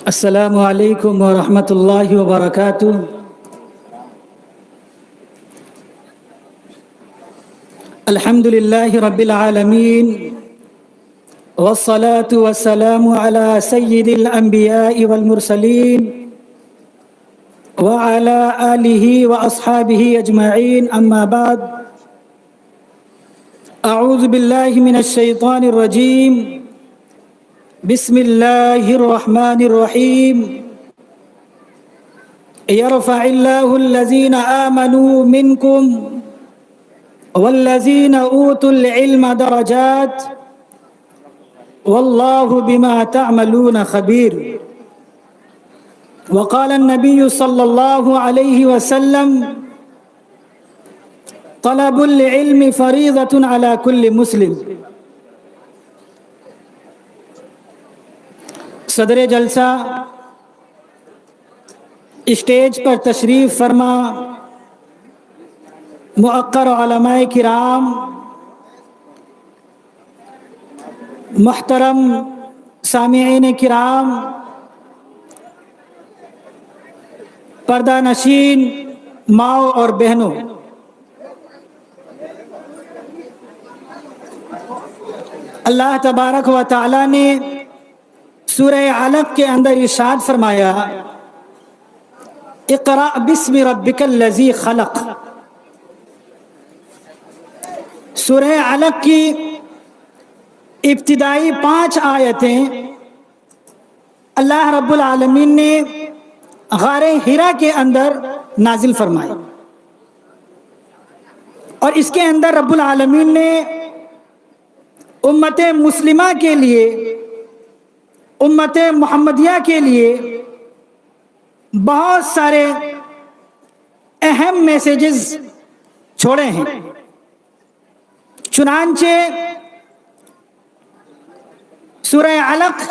السلام علیکم ورحمۃ اللہ وبرکاتہ۔ الحمد للہ رب العالمین والصلاة والسلام على سید الانبیاء والمرسلین وعلى آلہ واصحابہ اجمعین، اما بعد، اعوذ باللہ من الشیطان الرجیم، بسم اللہ الرحمن الرحیم۔ یرفع اللہ الذین آمنوا منکم والذین اوتوا العلم درجات واللہ بما تعملون خبیر۔ وقال النبی صلی اللہ علیہ وسلم: طلب العلم فریضۃ علی کل مسلم۔ صدر جلسہ، اسٹیج پر تشریف فرما مؤقر علماء کرام، محترم سامعین کرام، پردہ نشین ماؤں اور بہنوں، اللہ تبارک و تعالی نے سورہ علق کے اندر ارشاد فرمایا: اقرأ بسم ربک الذی خلق۔ سورہ علق کی ابتدائی 5 آیتیں اللہ رب العالمین نے غار حرا کے اندر نازل فرمائی، اور اس کے اندر رب العالمین نے امت مسلمہ کے لیے، امت محمدیہ کے لیے بہت سارے اہم میسیجز چھوڑے ہیں۔ چنانچہ سورہ علق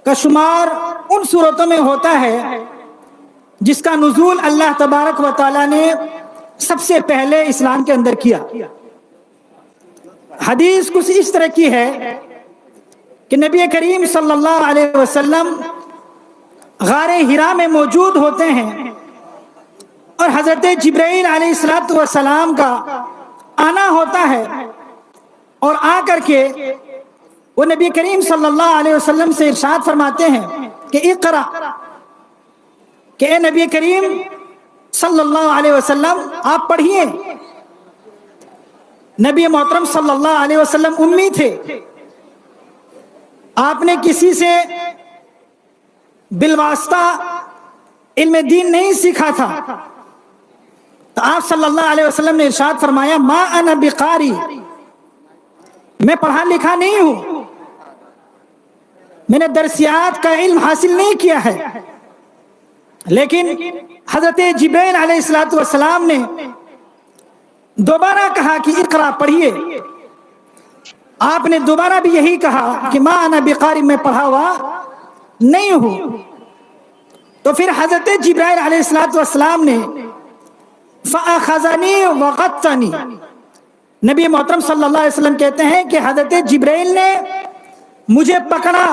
کا شمار ان سورتوں میں ہوتا ہے جس کا نزول اللہ تبارک و تعالی نے سب سے پہلے اسلام کے اندر کیا۔ حدیث کچھ اس طرح کی ہے کہ نبی کریم صلی اللہ علیہ وسلم غار حرا میں موجود ہوتے ہیں، اور حضرت جبرائیل علیہ السلام کا آنا ہوتا ہے، اور آ کر کے وہ نبی کریم صلی اللہ علیہ وسلم سے ارشاد فرماتے ہیں کہ اقرا، کہ اے نبی کریم صلی اللہ علیہ وسلم آپ پڑھیے۔ نبی محترم صلی اللہ علیہ وسلم امی تھے، آپ نے کسی سے بالواسطہ علم دین نہیں سیکھا تھا، تو آپ صلی اللہ علیہ وسلم نے ارشاد فرمایا: ما انا بقاری، میں پڑھا لکھا نہیں ہوں، میں نے درسیات کا علم حاصل نہیں کیا ہے۔ لیکن حضرت جبرائیل علیہ السلام نے دوبارہ کہا کہ اقرا، پڑھیے۔ آپ نے دوبارہ بھی یہی کہا کہ ما انا بقاری، میں پڑھا ہوا نہیں ہوں۔ تو پھر حضرت جبرائیل علیہ السلام نے فَأَخَذَنِي وَغَطَّنِي، نبی محترم صلی اللہ علیہ وسلم کہتے ہیں کہ حضرت جبرائیل نے مجھے پکڑا،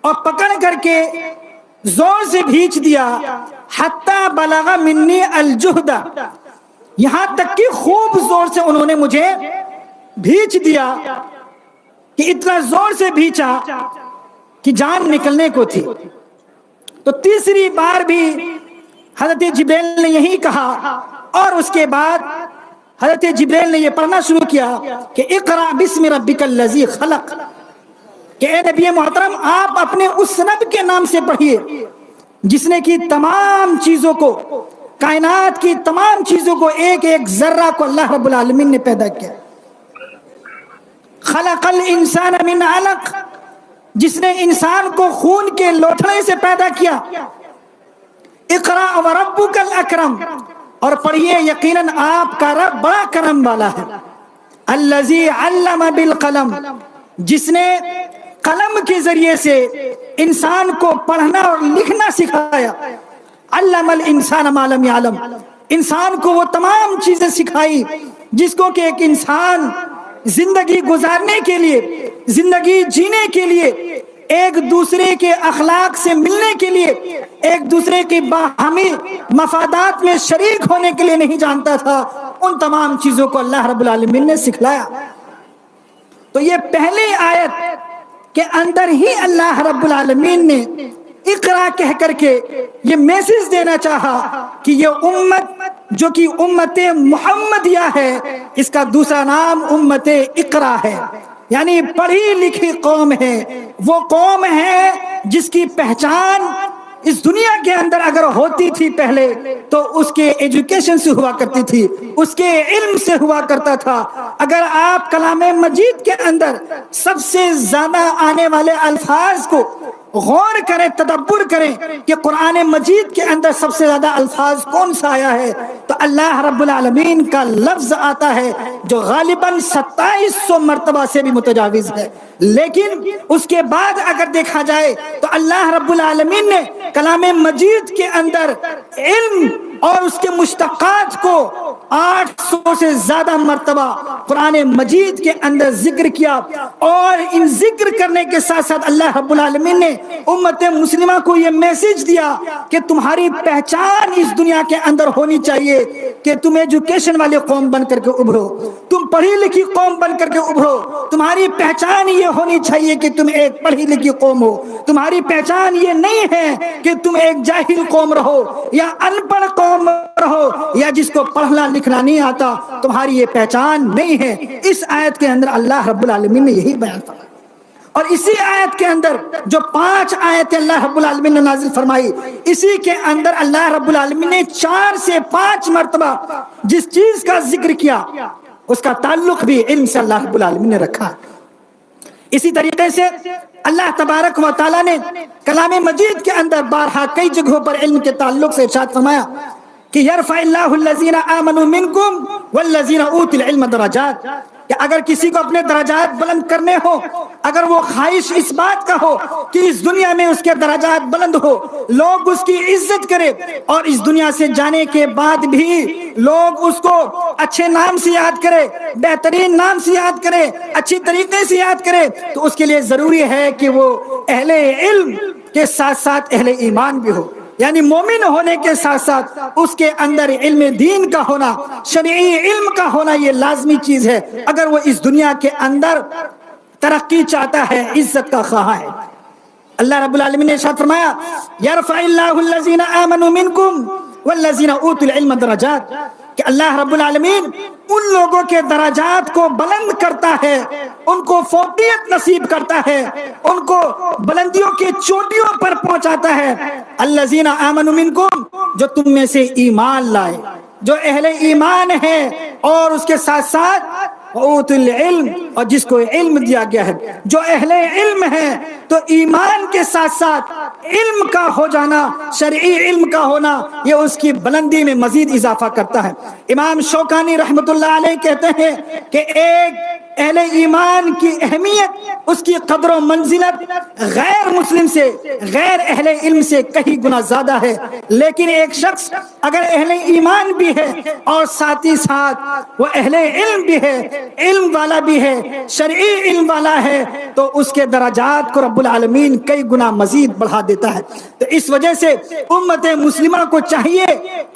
اور پکڑ کر کے زور سے بھینچ دیا، حَتَّى بَلَغَ مِنِّي الْجُهْدَ، یہاں تک کہ خوب زور سے انہوں نے مجھے بھینچ دیا، کہ اتنا زور سے بھینچا کہ جان نکلنے کو تھی۔ تو تیسری بار بھی حضرت جبرائیل نے یہی کہا، اور اس کے بعد حضرت جبرائیل نے یہ پڑھنا شروع کیا کہ اقرأ بسم ربک الذی خلق، کہ اے نبی محترم آپ اپنے اس رب کے نام سے پڑھیے جس نے کی تمام چیزوں کو، کائنات کی تمام چیزوں کو، ایک ایک ذرہ کو اللہ رب العالمین نے پیدا کیا۔ خلق الانسان من علق، جس نے انسان کو خون کے لوٹھڑے سے پیدا کیا۔ اقرا وربک الاکرم، اور پڑھیے یقیناً آپ کا رب بڑا کرم والا ہے۔ الذی علم بالقلم، جس نے قلم کے ذریعے سے انسان کو پڑھنا اور لکھنا سکھایا۔ علم الانسان ما لم یعلم، انسان کو وہ تمام چیزیں سکھائی جس کو کہ ایک انسان زندگی گزارنے کے لیے، زندگی جینے کے لیے ایک دوسرے کے اخلاق سے ملنے کے لیے، ایک دوسرے کی باہمی مفادات میں شریک ہونے کے لیے نہیں جانتا تھا، ان تمام چیزوں کو اللہ رب العالمین نے سکھلایا۔ تو یہ پہلی آیت کے اندر ہی اللہ رب العالمین نے اقرا کہہ کر کے یہ میسج دینا چاہا کہ یہ امت جو کہ امت محمدیہ ہے، اس کا دوسرا نام امت اقرا ہے، یعنی پڑھی لکھی قوم ہے۔ وہ قوم ہے جس کی پہچان اس دنیا کے اندر اگر ہوتی تھی پہلے تو اس کے ایجوکیشن سے ہوا کرتی تھی، اس کے علم سے ہوا کرتا تھا۔ اگر آپ کلام مجید کے اندر سب سے زیادہ آنے والے الفاظ کو غور کریں، تدبر کریں کہ قرآن مجید کے اندر سب سے زیادہ الفاظ کون سا آیا ہے، تو اللہ رب العالمین کا لفظ آتا ہے جو غالباً 2700 مرتبہ سے بھی متجاوز ہے۔ لیکن اس کے بعد اگر دیکھا جائے تو اللہ رب العالمین نے کلام مجید کے اندر علم اور اس کے مشتقات کو 800 سے زیادہ مرتبہ قرآن مجید کے اندر ذکر کیا، اور ان ذکر کرنے کے ساتھ ساتھ اللہ رب العالمین نے امت مسلمہ کو یہ میسج دیا کہ تمہاری پہچان اس دنیا کے اندر ہونی چاہیے کہ تم ایجوکیشن والے قوم بن کر کے ابھرو، تم پڑھی لکھی قوم بن کر کے ابھرو۔ تمہاری پہچان یہ ہونی چاہیے کہ تم ایک پڑھی لکھی قوم ہو، تمہاری پہچان یہ نہیں ہے کہ تم ایک جاہل قوم رہو یا ان پڑھ قوم رہو یا جس کو پڑھنا لکھنا نہیں آتا، تمہاری یہ پہچان نہیں ہے۔ اس آیت کے اندر اللہ رب العالمین نے یہی بیان فرمایا، اور اسی آیت کے اندر جو 5 آیتیں اللہ رب العالمین نے نازل فرمائی، اسی کے اندر اللہ رب العالمین نے 4 سے 5 مرتبہ جس چیز کا ذکر کیا اس کا تعلق بھی علم سے اللہ رب العالمین نے رکھا۔ اسی طریقے سے اللہ تبارک و تعالیٰ نے کلام مجید کے اندر بارہا کئی جگہوں پر علم کے تعلق سے ارشاد فرمایا کہ یرفع اللہ الذین آمنوا منکم والذین اوتوا العلم درجات، کہ اگر کسی کو اپنے درجات بلند کرنے ہو، اگر وہ خواہش اس بات کا ہو کہ اس دنیا میں اس کے درجات بلند ہو، لوگ اس کی عزت کرے، اور اس دنیا سے جانے کے بعد بھی لوگ اس کو اچھے نام سے یاد کرے، بہترین نام سے یاد کرے، اچھی طریقے سے یاد کرے، تو اس کے لیے ضروری ہے کہ وہ اہل علم کے ساتھ ساتھ اہل ایمان بھی ہو، یعنی مومن ہونے کے ساتھ ساتھ اس کے اندر علم دین کا ہونا، شرعی علم کا ہونا یہ لازمی چیز ہے اگر وہ اس دنیا کے اندر ترقی چاہتا ہے، عزت کا خواہاں ہے۔ اللہ رب العالمین نے ارشاد فرمایا یرفع اللہ الذین آمنوا منکم والذین اوتوا العلم درجات، کہ اللہ رب العالمین ان لوگوں کے درجات کو بلند کرتا ہے، ان کو فوقیت نصیب کرتا ہے، ان کو بلندیوں کے چوٹیوں پر پہنچاتا ہے۔ الذین آمنوا منکم، جو تم میں سے ایمان لائے، جو اہل ایمان ہے، اور اس کے ساتھ ساتھ اوت العلم، اور جس کو علم دیا گیا ہے۔ جو اہل علم ہے تو ایمان کے ساتھ ساتھ علم کا ہو جانا، شرعی علم کا ہونا، یہ اس کی بلندی میں مزید اضافہ کرتا ہے۔ امام شوکانی رحمت اللہ علیہ کہتے ہیں کہ ایک اہل ایمان کی اہمیت، اس کی قدر و منزلت غیر مسلم سے، غیر اہل علم سے کئی گنا زیادہ ہے۔ لیکن ایک شخص اگر اہل ایمان بھی ہے اور ساتھ ہی ساتھ وہ اہل علم بھی ہے، علم والا بھی ہے، شرعی علم والا ہے، تو اس کے درجات کو رب العالمین کئی گنا مزید بڑھا دیتا ہے۔ تو اس وجہ سے امت مسلمہ کو چاہیے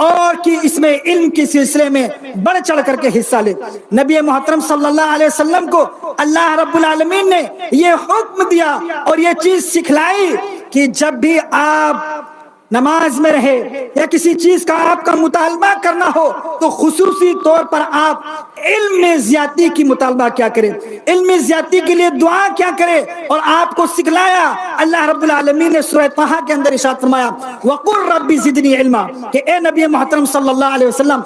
اور کہ اس میں علم کے سلسلے میں بڑھ چڑھ کر کے حصہ لے۔ نبی محترم صلی اللہ علیہ وسلم کو اللہ رب العالمین نے یہ حکم دیا اور یہ چیز سکھلائی کہ جب بھی آپ نماز میں رہے یا کسی چیز کا آپ کا مطالبہ کرنا ہو تو خصوصی طور پر آپ علم میں زیادتی کی مطالبہ کیا کریں، علم میں زیادتی کے لیے دعا کیا کریں، اور آپ کو سکھلایا۔ اللہ رب العالمین نے سورہ طہ کے اندر ارشاد فرمایا وَقُلْ رَبِّ زِدْنِي عِلْمًا، کہ اے نبی محترم صلی اللہ علیہ وسلم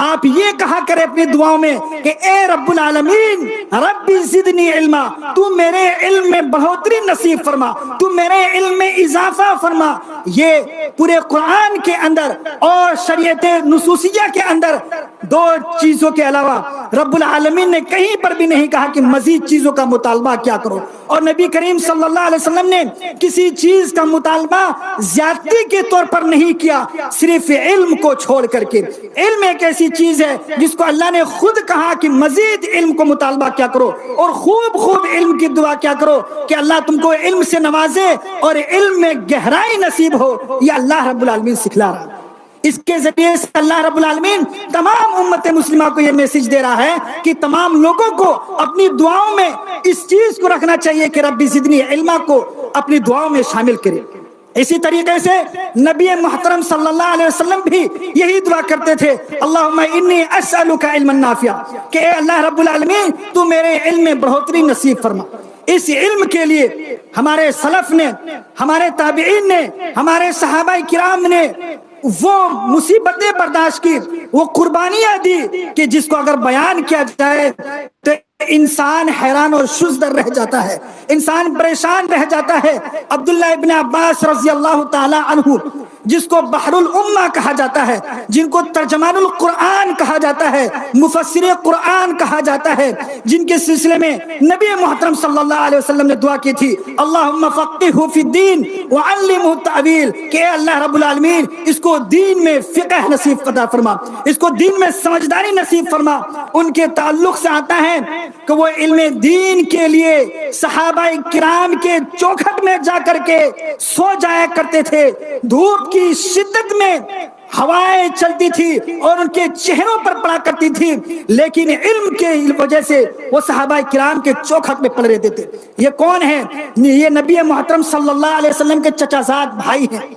آپ یہ کہا کریں اپنی دعاؤں میں کہ اے رب العالمین ربی زدنی علما، تو میرے علم میں بڑھوتری نصیب فرما، تو میرے علم میں اضافہ فرما۔ یہ پورے قرآن کے اندر اور شریعت نصوصیہ کے اندر دو چیزوں کے علاوہ رب العالمین نے کہیں پر بھی نہیں کہا کہ مزید چیزوں کا مطالبہ کیا کرو، اور نبی کریم صلی اللہ علیہ وسلم نے کسی چیز کا مطالبہ زیادتی کے طور پر نہیں کیا، صرف علم کو چھوڑ کر کے۔ علم ایک ایسی چیز ہے جس کو اللہ نے خود کہا کہ مزید علم کو مطالبہ کیا کرو، اور خوب خوب علم کی دعا کیا کرو کہ اللہ تم کو علم سے نوازے اور علم میں گہرائی نصیب ہو۔ یہ اللہ رب العالمین سکھلا رہا ہے۔ اس کے ذریعے سے اللہ رب العالمین تمام امت مسلمہ کو یہ میسج دے رہا ہے کہ تمام لوگوں کو اپنی دعاؤں میں اس چیز کو رکھنا چاہیے کہ رب زدنی علما کو اپنی دعاؤں میں شامل کرے۔ اسی طریقے سے نبی محترم صلی اللہ علیہ وسلم بھی یہی دعا کرتے تھے، اللہم انی اسألک علما نافعا، کہ اے اللہ رب العالمین تو میرے علم میں بڑھوتری نصیب فرما۔ اس علم کے لیے ہمارے سلف نے، ہمارے تابعین نے، ہمارے صحابہ کرام نے وہ مصیبتیں برداشت کی، وہ قربانیاں دی کہ جس کو اگر بیان کیا جائے تو انسان حیران اور شزدر رہ جاتا ہے، انسان پریشان رہ جاتا ہے۔ عبداللہ ابن عباس رضی اللہ تعالی عنہ، جس کو بحر الامہ کہا جاتا ہے، جن کو ترجمان القرآن کہا جاتا ہے، مفسر قرآن کہا جاتا ہے، جن کے سلسلے میں نبی محترم صلی اللہ علیہ وسلم نے دعا کی تھی، اللہم فقہہ فی الدین وعلمہ التأویل، کہ اے اللہ رب العالمین اس کو دین میں فقہ نصیب عطا فرما، اس کو دین میں سمجھداری نصیب فرما۔ ان کے تعلق سے آتا ہے کہ وہ علم دین کے لیے صحابہ کرام کے چوکھٹ میں جا کر کے سو جایا کرتے تھے، دھوپ کی شدت میں ہوائیں چلتی تھی اور ان کے چہروں پر پڑا کرتی تھی، لیکن علم کے وجہ سے وہ صحابہ کرام کے چوکھٹ میں پڑ رہتے تھے۔ یہ کون ہیں؟ یہ نبی محترم صلی اللہ علیہ وسلم کے چچا زاد بھائی ہیں،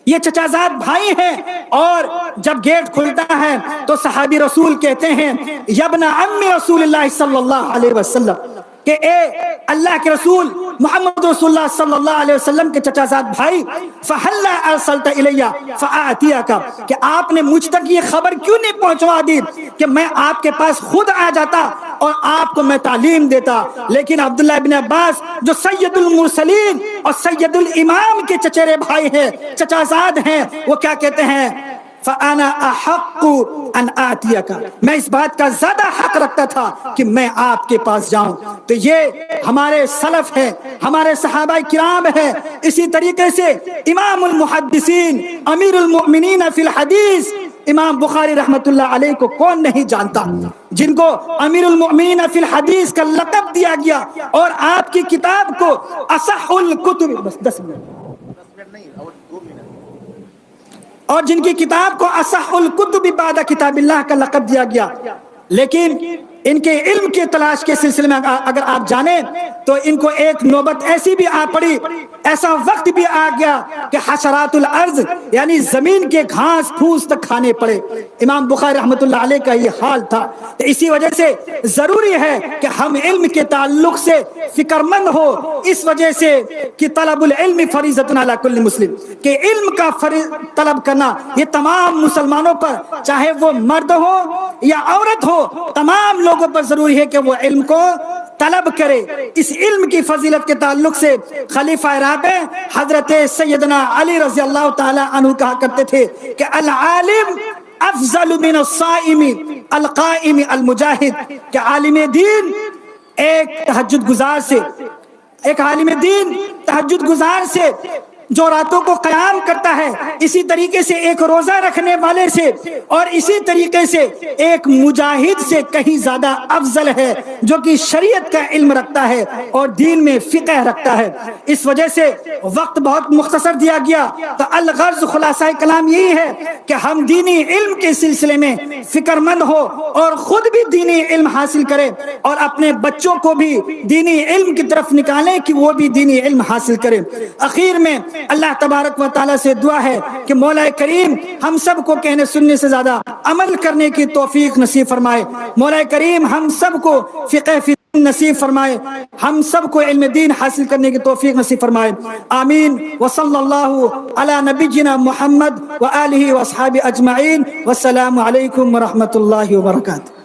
یہ چچا زاد بھائی ہیں۔ اور جب گیٹ کھلتا ہے تو صحابی رسول کہتے ہیں، یبن عم رسول اللہ صلی اللہ علیہ وسلم، کہ اے اللہ کے رسول محمد رسول اللہ صلی اللہ علیہ وسلم کے چچا زاد بھائی، فَحَلَّا أَرْسَلْتَ إِلَيَّ فَآتِيَكَ، کہ آپ نے مجھ تک یہ خبر کیوں نہیں پہنچوا دی کہ میں آپ کے پاس خود آ جاتا اور آپ کو میں تعلیم دیتا۔ لیکن عبداللہ ابن عباس جو سید المرسلین اور سید الامام کے چچیرے بھائی ہیں، چچا زاد ہیں، وہ کیا کہتے ہیں؟ فَأَنَا أَحَقُّ أَنْ آتِيَكَ، میں اس بات کا زیادہ حق رکھتا تھا کہ میں آپ کے پاس جاؤں۔ تو یہ ہمارے سلف ہیں، ہمارے صحابہ کرام ہیں۔ اسی طریقے سے امام المحدثین، امیر المؤمنین فی الحدیث، امام بخاری رحمت اللہ علیہ کو کون نہیں جانتا، جن کو امیر المؤمنین فی الحدیث کا لقب دیا گیا، اور آپ کی کتاب کو اصح الکتب، بس 10 منٹ، اور جن کی کتاب کو اصح الکتب بعد کتاب اللہ کا لقب دیا گیا۔ لیکن ان کے علم کے تلاش کے سلسلے میں اگر آپ جانیں تو ان کو ایک نوبت ایسی بھی آ پڑی، ایسا وقت بھی آ گیا کہ حشرات الارض یعنی زمین کے گھاس پھوس تک کھانے پڑے۔ امام بخاری رحمت اللہ علیہ کا یہ حال تھا۔ تو اسی وجہ سے ضروری ہے کہ ہم علم کے تعلق سے فکر مند ہو، اس وجہ سے کہ طلب العلم فریضۃ علی کل مسلم، کہ علم کا طلب کرنا یہ تمام مسلمانوں پر، چاہے وہ مرد ہو یا عورت ہو، تمام لوگوں پر ضروری ہے کہ وہ علم کو طلب کرے۔ اس علم کی فضیلت کے تعلق سے خلیفہ رابع حضرت سیدنا علی رضی اللہ تعالی عنہ کہا کرتے تھے کہ العالم افضل من الصائم القائم المجاہد، کہ عالم دین ایک تہجد گزار سے، ایک عالم دین تہجد گزار سے جو راتوں کو قیام کرتا ہے، اسی طریقے سے ایک روزہ رکھنے والے سے، اور اسی طریقے سے ایک مجاہد سے کہیں زیادہ افضل ہے جو کہ شریعت کا علم رکھتا ہے اور دین میں فقہ رکھتا ہے۔ اس وجہ سے وقت بہت مختصر دیا گیا، تو الغرض خلاصہ کلام یہی ہے کہ ہم دینی علم کے سلسلے میں فکر مند ہو اور خود بھی دینی علم حاصل کریں، اور اپنے بچوں کو بھی دینی علم کی طرف نکالیں کہ وہ بھی دینی علم حاصل کریں۔ اخیر میں اللہ تبارک و تعالیٰ سے دعا ہے کہ مولا کریم ہم سب کو کہنے سننے سے زیادہ عمل کرنے کی توفیق نصیب فرمائے۔ مولا کریم ہم سب کو فقہ فی نصیب فرمائے، ہم سب کو علم دین حاصل کرنے کی توفیق نصیب فرمائے، آمین۔ وصلی اللہ علی نبینا محمد وآلہ واصحابہ اجمعین، والسلام علیکم ورحمۃ اللہ وبرکاتہ۔